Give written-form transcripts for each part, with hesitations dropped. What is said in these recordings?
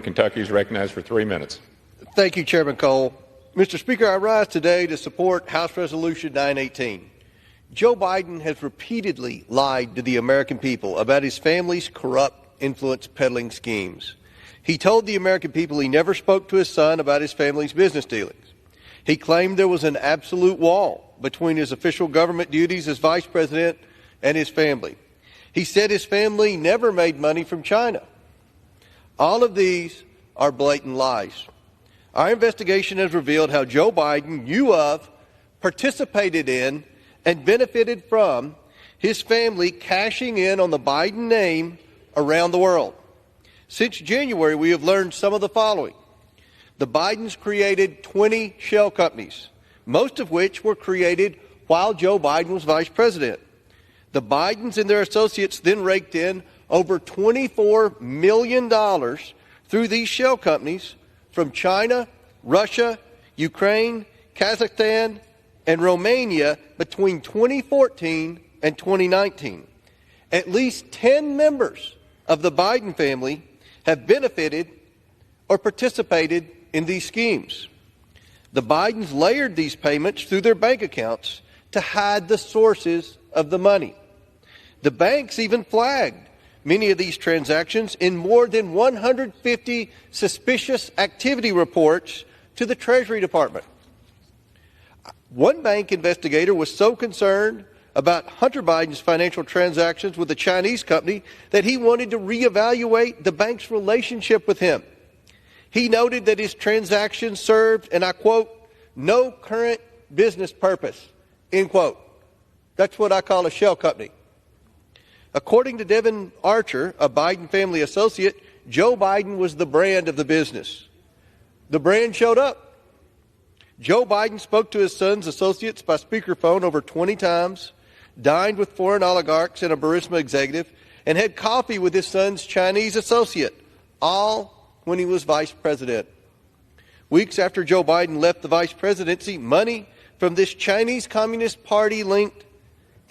Kentucky is recognized for 3 minutes. Thank you, Chairman Cole. Mr. Speaker, I rise today to support House Resolution 918. Joe Biden has repeatedly lied to the American people about his family's corrupt influence peddling schemes. He told the American people he never spoke to his son about his family's business dealings. He claimed there was an absolute wall between his official government duties as vice president and his family. He said his family never made money from China. All of these are blatant lies. Our investigation has revealed how Joe Biden knew of, participated in, and benefited from his family cashing in on the Biden name around the world. Since January, we have learned some of the following. The Bidens created 20 shell companies, most of which were created while Joe Biden was vice president. The Bidens and their associates then raked in over $24 million through these shell companies from China, Russia, Ukraine, Kazakhstan, and Romania between 2014 and 2019. At least 10 members of the Biden family have benefited or participated in these schemes. The Bidens layered these payments through their bank accounts to hide the sources of the money. The banks even flagged many of these transactions in more than 150 suspicious activity reports to the Treasury Department. One bank investigator was so concerned about Hunter Biden's financial transactions with a Chinese company that he wanted to reevaluate the bank's relationship with him. He noted that his transactions served, and I quote, no current business purpose, end quote. That's what I call a shell company. According to Devin Archer, a Biden family associate, Joe Biden was the brand of the business. The brand showed up. Joe Biden spoke to his son's associates by speakerphone over 20 times, dined with foreign oligarchs and a Burisma executive, and had coffee with his son's Chinese associate, all when he was vice president. Weeks after Joe Biden left the vice presidency, money from this Chinese Communist Party-linked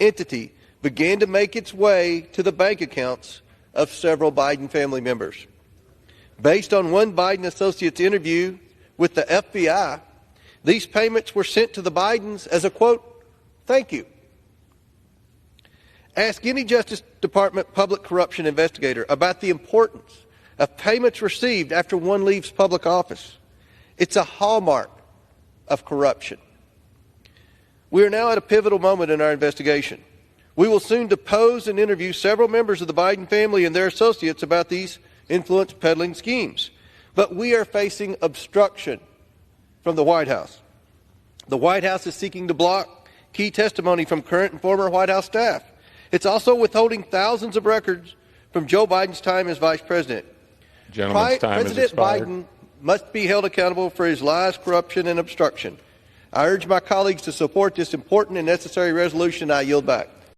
entity began to make its way to the bank accounts of several Biden family members. Based on one Biden associate's interview with the FBI, these payments were sent to the Bidens as a, quote, thank you. Ask any Justice Department public corruption investigator about the importance of payments received after one leaves public office. It's a hallmark of corruption. We are now at a pivotal moment in our investigation. We will soon depose and interview several members of the Biden family and their associates about these influence peddling schemes. But we are facing obstruction from the White House. The White House is seeking to block key testimony from current and former White House staff. It's also withholding thousands of records from Joe Biden's time as vice president. Gentleman's time has President expired. Biden must be held accountable for his lies, corruption, and obstruction. I urge my colleagues to support this important and necessary resolution. I yield back.